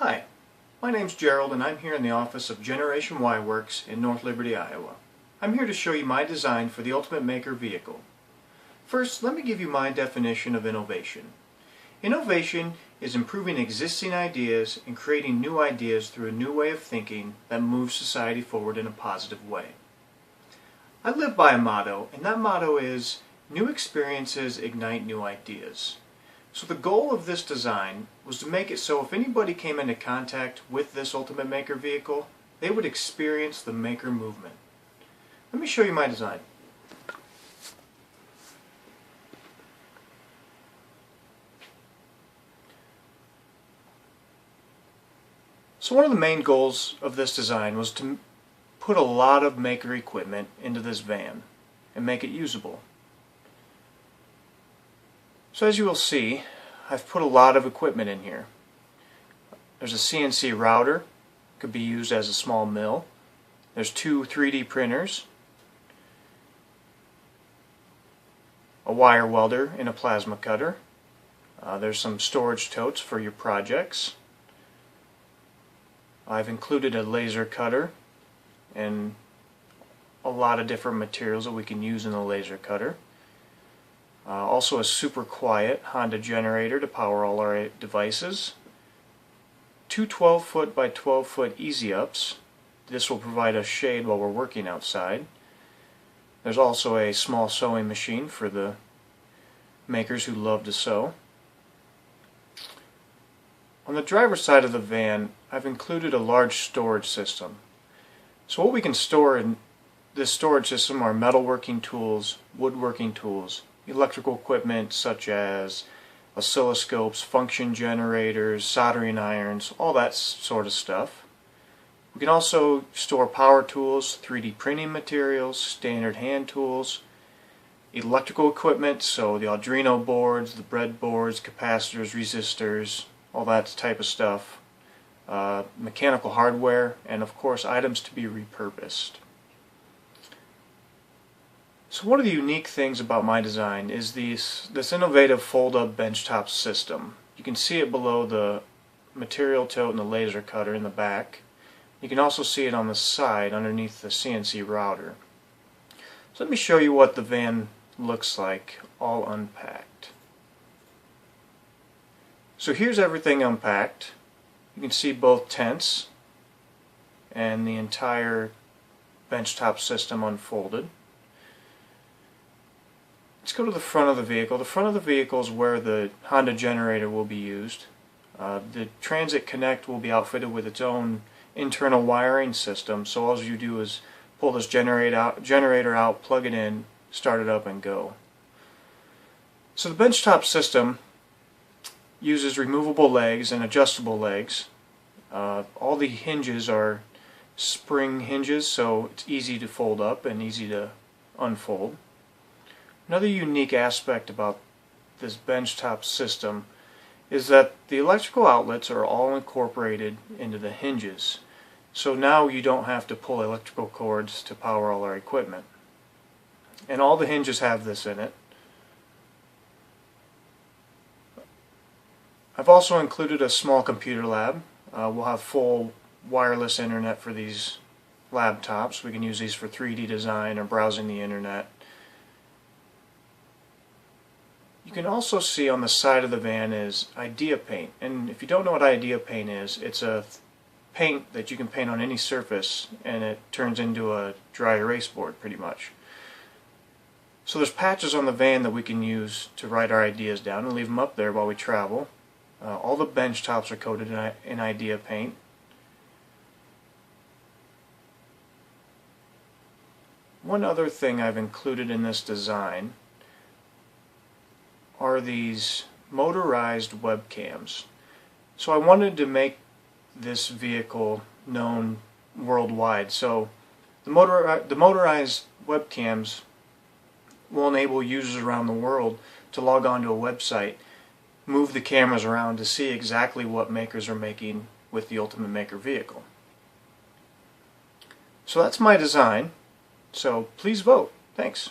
Hi, my name's Gerald and I'm here in the office of Generation WorX in North Liberty, Iowa. I'm here to show you my design for the Ultimate Maker vehicle. First, let me give you my definition of innovation. Innovation is improving existing ideas and creating new ideas through a new way of thinking that moves society forward in a positive way. I live by a motto, and that motto is, new experiences ignite new ideas. So the goal of this design was to make it so if anybody came into contact with this Ultimate Maker vehicle, they would experience the maker movement. Let me show you my design. So one of the main goals of this design was to put a lot of maker equipment into this van and make it usable. So as you will see, I've put a lot of equipment in here. There's a CNC router, could be used as a small mill. There's two 3D printers, a wire welder and a plasma cutter. There's some storage totes for your projects. I've included a laser cutter and a lot of different materials that we can use in the laser cutter. Also a super quiet Honda generator to power all our devices. Two 12-foot by 12-foot easy-ups. This will provide us shade while we're working outside. There's also a small sewing machine for the makers who love to sew. On the driver's side of the van, I've included a large storage system. So what we can store in this storage system are metalworking tools, woodworking tools, electrical equipment such as oscilloscopes, function generators, soldering irons, all that sort of stuff. We can also store power tools, 3D printing materials, standard hand tools, electrical equipment, so the Arduino boards, the breadboards, capacitors, resistors, all that type of stuff, mechanical hardware, and of course items to be repurposed. So one of the unique things about my design is this innovative fold-up benchtop system. You can see it below the material tote and the laser cutter in the back. You can also see it on the side underneath the CNC router. So let me show you what the van looks like all unpacked. So here's everything unpacked. You can see both tents and the entire benchtop system unfolded. Let's go to the front of the vehicle. The front of the vehicle is where the Honda generator will be used. The Transit Connect will be outfitted with its own internal wiring system, so all you do is pull this generator out, plug it in, start it up, and go. So the benchtop system uses removable legs and adjustable legs. All the hinges are spring hinges, so it's easy to fold up and easy to unfold. Another unique aspect about this benchtop system is that the electrical outlets are all incorporated into the hinges. So now you don't have to pull electrical cords to power all our equipment. And all the hinges have this in it. I've also included a small computer lab. We'll have full wireless internet for these laptops. We can use these for 3D design or browsing the internet. You can also see on the side of the van is Idea Paint, and if you don't know what Idea Paint is, it's a paint that you can paint on any surface and it turns into a dry erase board pretty much. So there's patches on the van that we can use to write our ideas down and leave them up there while we travel. All the bench tops are coated in Idea Paint. One other thing I've included in this design are these motorized webcams. So I wanted to make this vehicle known worldwide. So the motorized webcams will enable users around the world to log on to a website, move the cameras around to see exactly what makers are making with the Ultimate Maker vehicle. So that's my design. So please vote. Thanks.